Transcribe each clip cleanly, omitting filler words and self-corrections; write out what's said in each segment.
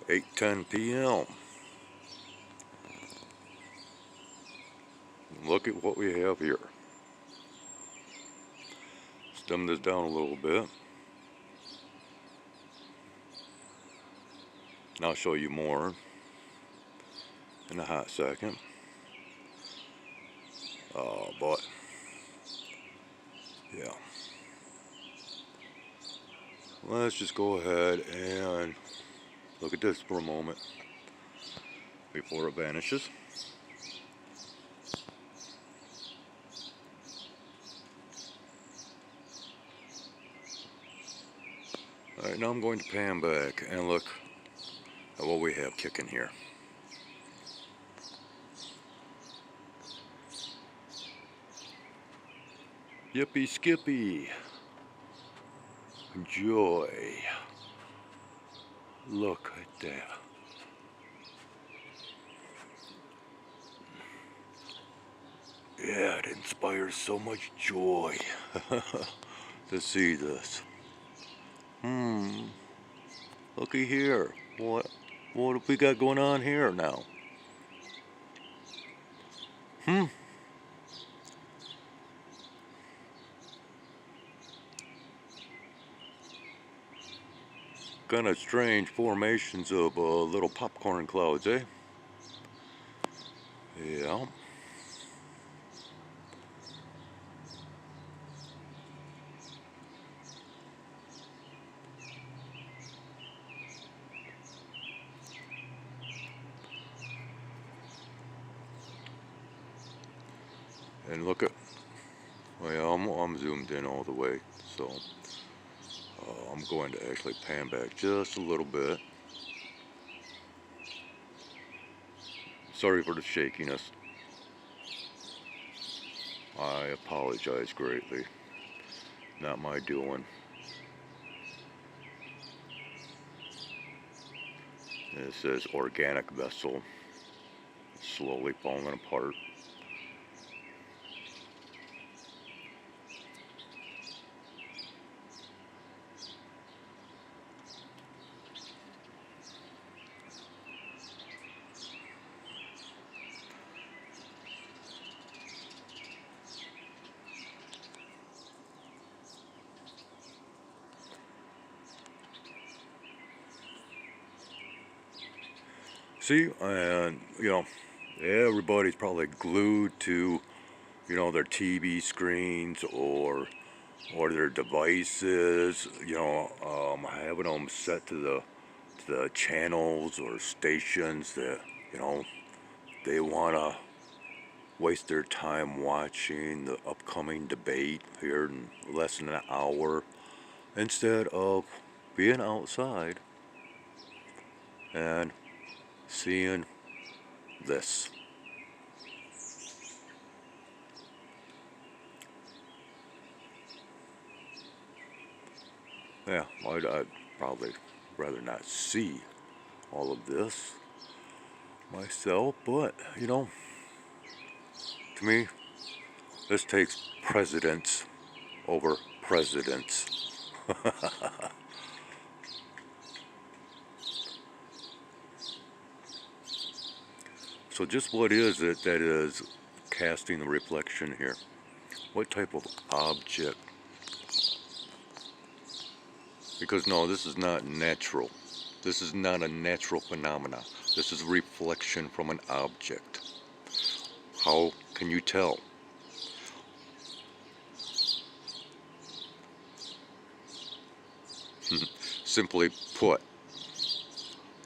8:10 p.m. Look at what we have here. Stem this down a little bit. And I'll show you more in a hot second. But yeah, let's just go ahead and look at this for a moment before it vanishes. Alright, now I'm going to pan back and look at what we have kicking here. Yippee skippy. Enjoy. Look at that. Yeah, it inspires so much joy to see this. Looky here. What have we got going on here now? Kind of strange formations of little popcorn clouds, eh? Yeah. And look at, well, I'm zoomed in all the way, so I'm going to actually pan back just a little bit. Sorry for the shakiness. I apologize greatly. Not my doing. It says organic vessel. It's slowly falling apart. See, and you know, everybody's probably glued to, you know, their TV screens or their devices, you know, having them set to the channels or stations that, you know, they want to waste their time watching the upcoming debate here in less than an hour instead of being outside and seeing this. Yeah, I'd probably rather not see all of this myself, but, you know, to me, this takes precedence over presidents. So just what is it that is casting the reflection here? What type of object? Because no, this is not natural. This is not a natural phenomena. This is reflection from an object. How can you tell? Simply put,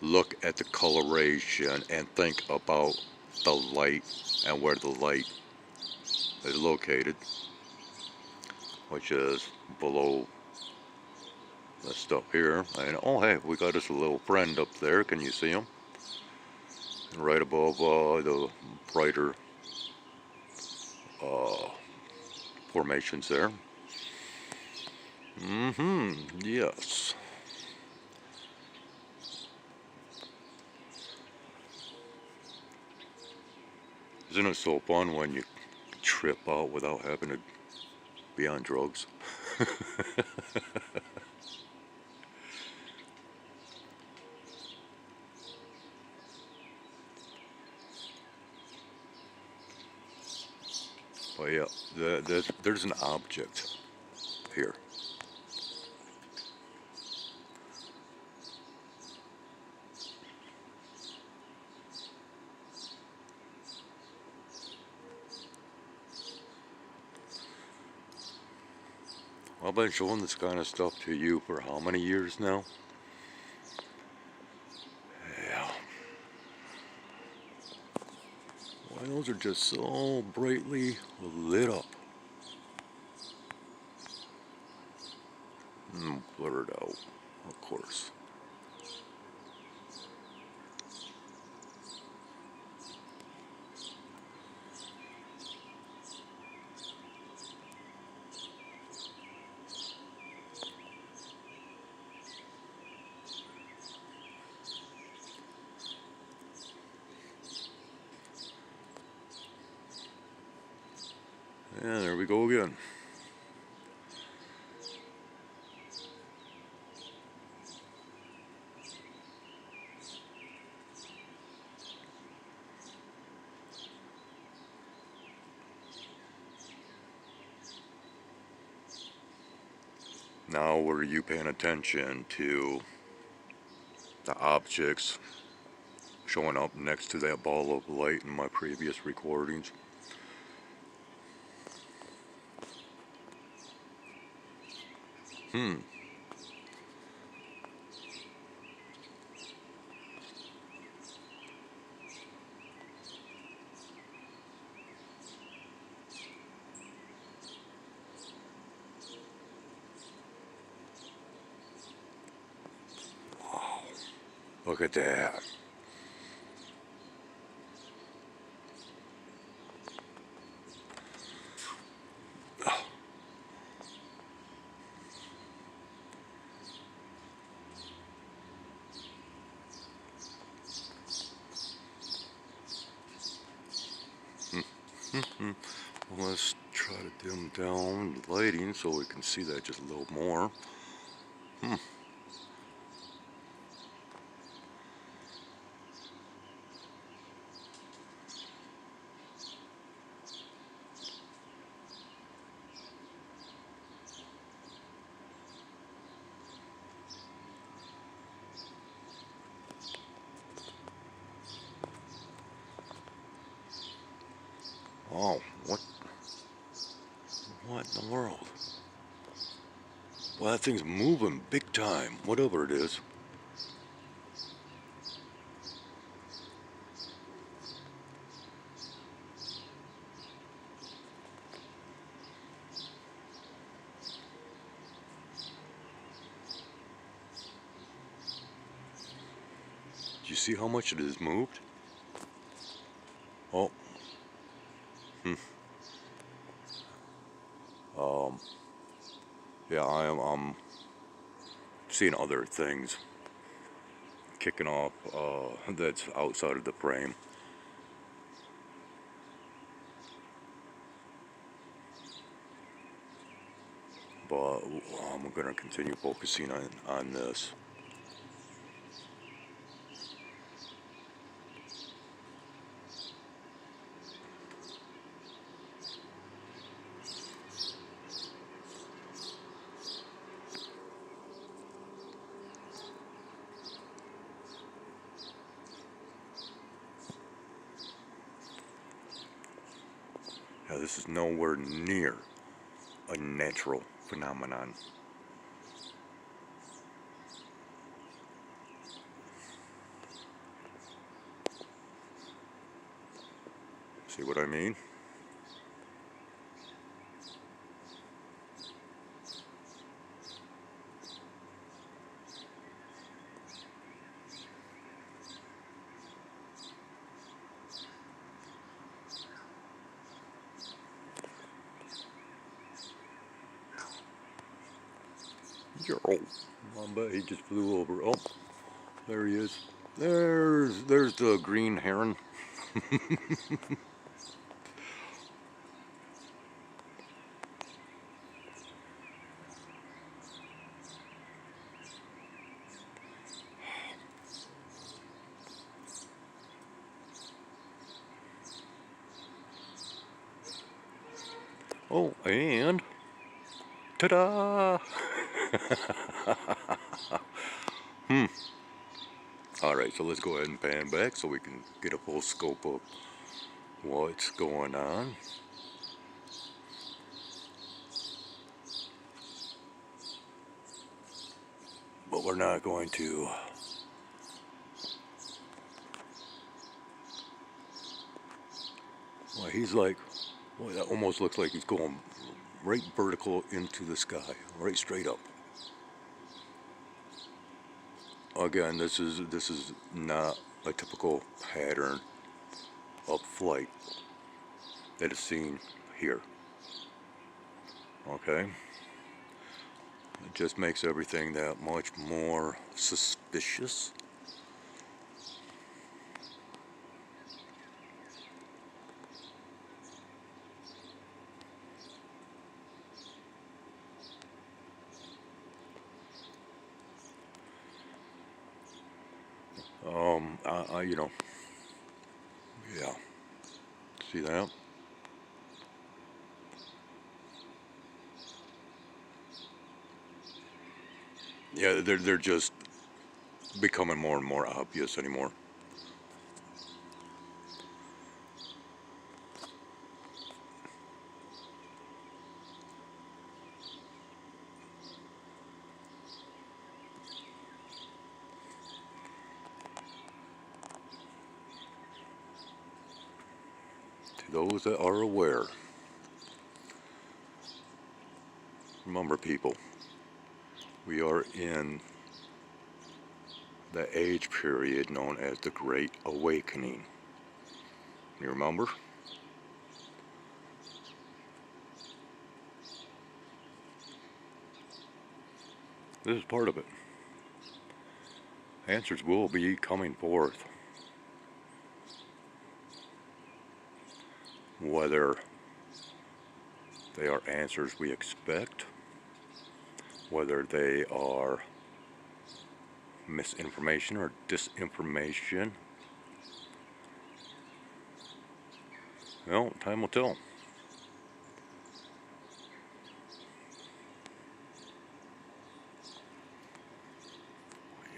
look at the coloration and think about the light and where the light is located, which is below this stuff here. And oh hey, we got us a little friend up there. Can you see him? Right above the brighter formations there. Yes. Isn't it so fun when you trip out without having to be on drugs? Oh yeah, there's an object here. I've been showing this kind of stuff to you for how many years now? Yeah. Why those are just so brightly lit up. Blurred out, of course. And there we go again. Now were you paying attention to the objects showing up next to that ball of light in my previous recordings? Look at that. Let's try to dim down the lighting so we can see that just a little more. Oh, what in the world? Well, that thing's moving big time, whatever it is. Do you see how much it has moved? Oh. Yeah, I'm seeing other things kicking off that's outside of the frame. But I'm going to continue focusing on this. Now, this is nowhere near a natural phenomenon. See what I mean? Oh, I bet he just flew over. Oh, there he is. There's the green heron. Oh, and ta-da! Alright, so let's go ahead and pan back so we can get a full scope of what's going on. But we're not going to. Well, he's like, well, that almost looks like he's going right vertical into the sky, right straight up. Again, this is not a typical pattern of flight that is seen here. Okay? It just makes everything that much more suspicious. You know, yeah. See that? Yeah, they're just becoming more and more obvious anymore. To those that are aware, remember people, we are in the age period known as the Great Awakening. You remember? This is part of it. Answers will be coming forth. Whether they are answers we expect, whether they are misinformation or disinformation, well, time will tell.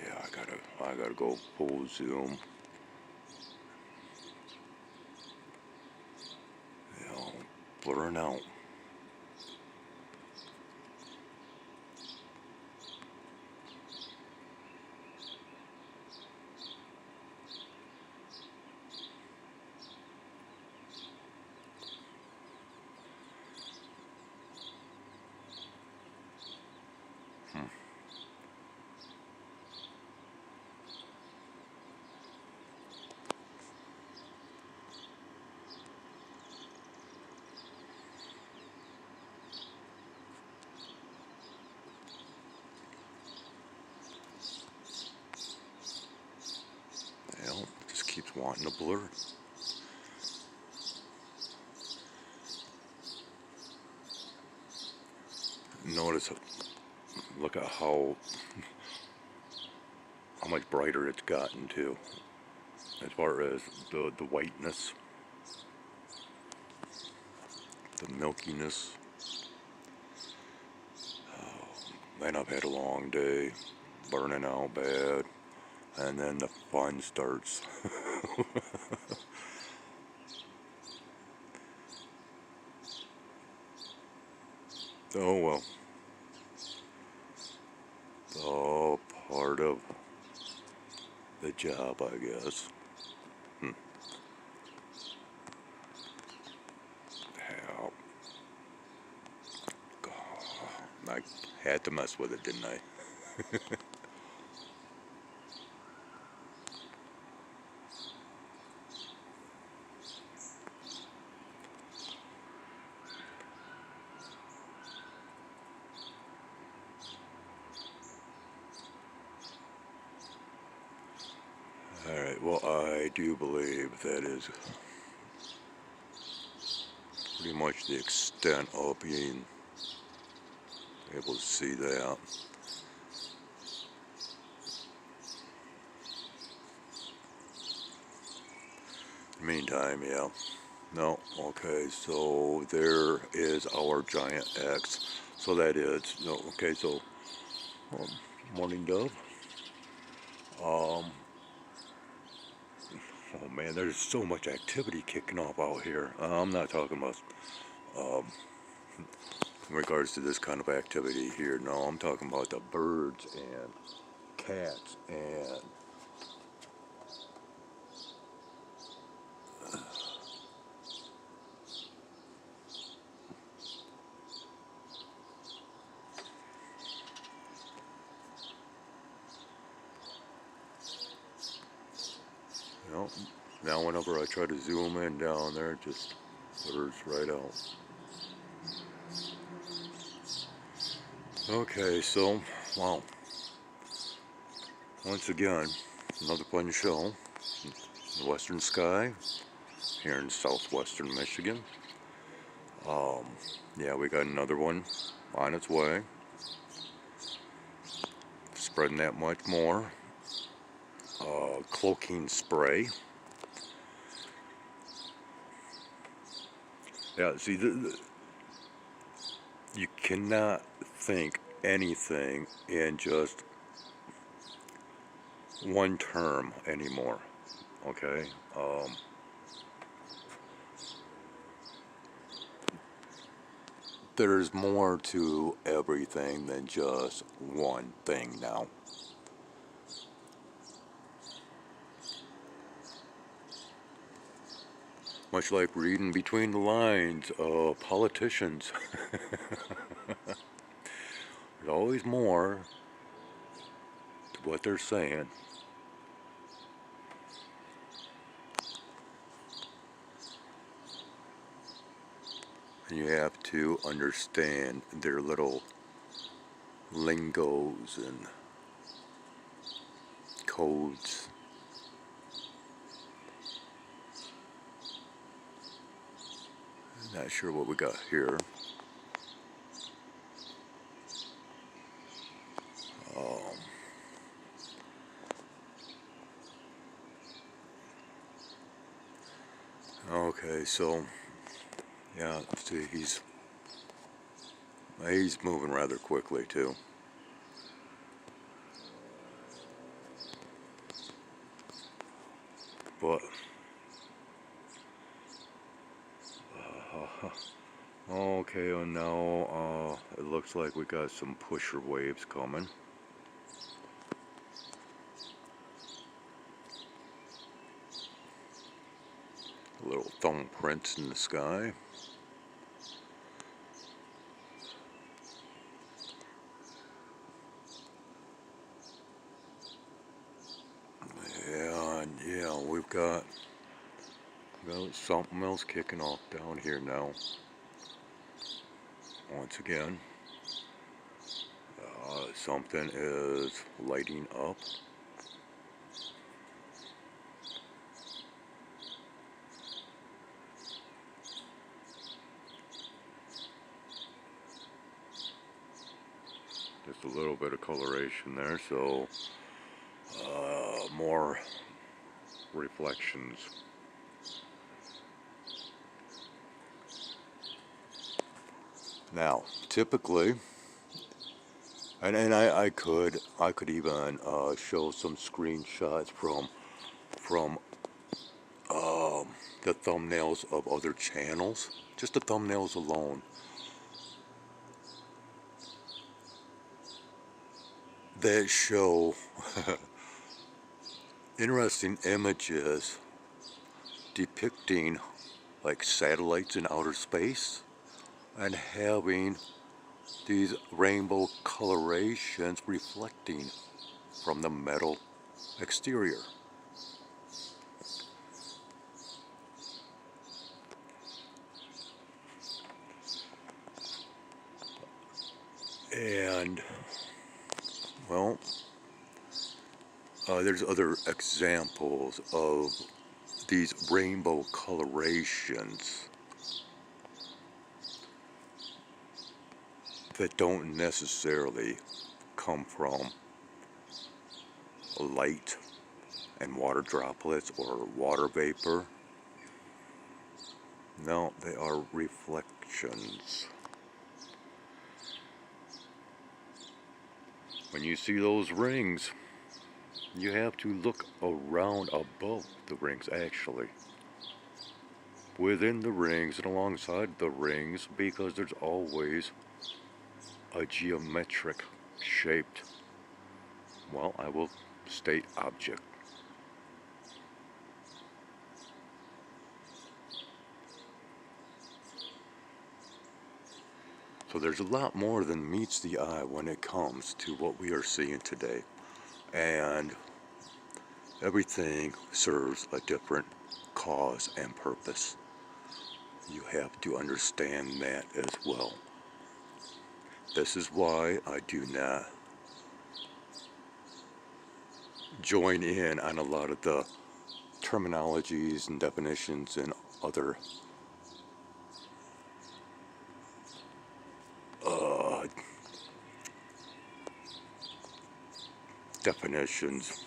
Yeah, I gotta go full zoom. You know, blurring out. Well, it just keeps wanting to blur. Notice, look at how much brighter it's gotten too, as far as the whiteness, the milkiness. Man, I've had a long day, burning out bad, and then the fun starts. Oh well. All part of the job, I guess. How I had to mess with it, didn't I? Alright, well, I do believe that is pretty much the extent of being able to see that. Meantime, yeah, No, okay, so there is our giant X. So that is, no, okay, so um, morning dove. Oh man, there's so much activity kicking off out here. I'm not talking about um, in regards to this kind of activity here. No, I'm talking about the birds and cats and you know, now whenever I try to zoom in down there, it just blurs right out. Okay, so, wow. Once again, another fun show. The western sky here in southwestern Michigan. Yeah, we got another one on its way. Spreading that much more. Cloaking spray. Yeah, see, you cannot think anything in just one term anymore. Okay? There's more to everything than just one thing now. Much like reading between the lines of politicians. There's always more to what they're saying. And you have to understand their little lingos and codes. Not sure what we got here. Okay, so yeah, see, he's moving rather quickly too. But okay, and now it looks like we got some pusher waves coming. Little thumbprints in the sky. Yeah, and yeah, we've got something else kicking off down here now. Once again, something is lighting up. Just a little bit of coloration there, so more reflections. Now, typically, and I could even show some screenshots from the thumbnails of other channels, just the thumbnails alone. That show interesting images depicting like satellites in outer space and having these rainbow colorations reflecting from the metal exterior. And well, there's other examples of these rainbow colorations that don't necessarily come from light and water droplets or water vapor. No, they are reflections. When you see those rings, you have to look around above the rings, actually. Within the rings and alongside the rings, because there's always a geometric shaped, well, I will state object. So there's a lot more than meets the eye when it comes to what we are seeing today. And everything serves a different cause and purpose. You have to understand that as well. This is why I do not join in on a lot of the terminologies and definitions and other definitions.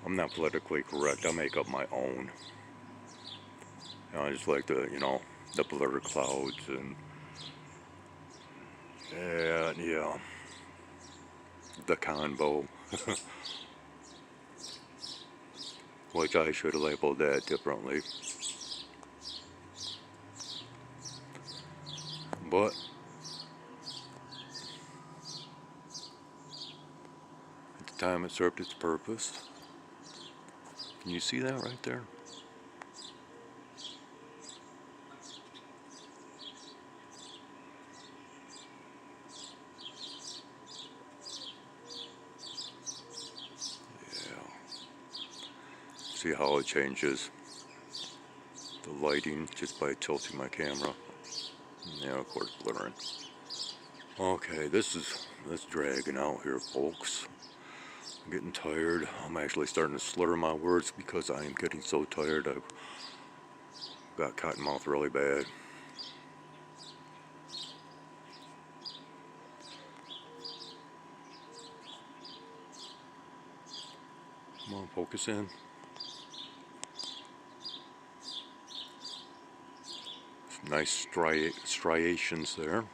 I'm not politically correct. I make up my own. I just like the, the blur clouds and yeah, the convo, which I should have labeled that differently. But at the time it served its purpose. Can you see that right there? See how it changes the lighting just by tilting my camera. Yeah, of course, blurring. Okay, this is dragging out here, folks. I'm getting tired. I'm actually starting to slur my words because I am getting so tired. I've got cotton mouth really bad. Come on, focus in. Some nice striations there.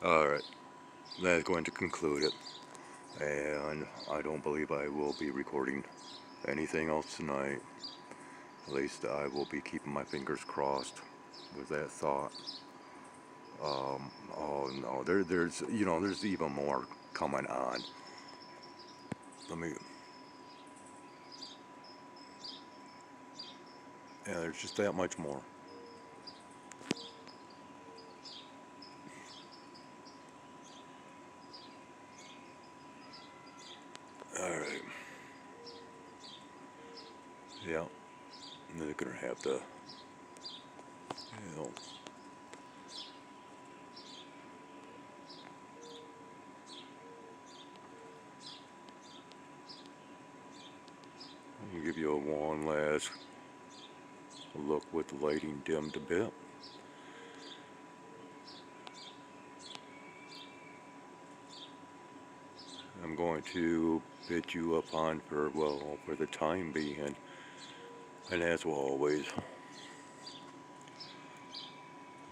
Alright, that's going to conclude it. And I don't believe I will be recording anything else tonight. At least I will be keeping my fingers crossed with that thought. Oh no, there's even more coming on. Yeah, there's just that much more. Alright. Yeah. And they're gonna have to, I'll give you one last look with the lighting dimmed a bit. I'm going to bid you upon farewell for the time being, and as always,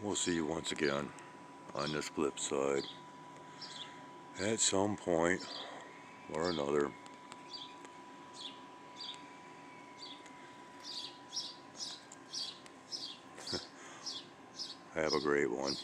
we'll see you once again on this flip side at some point or another. Have a great one.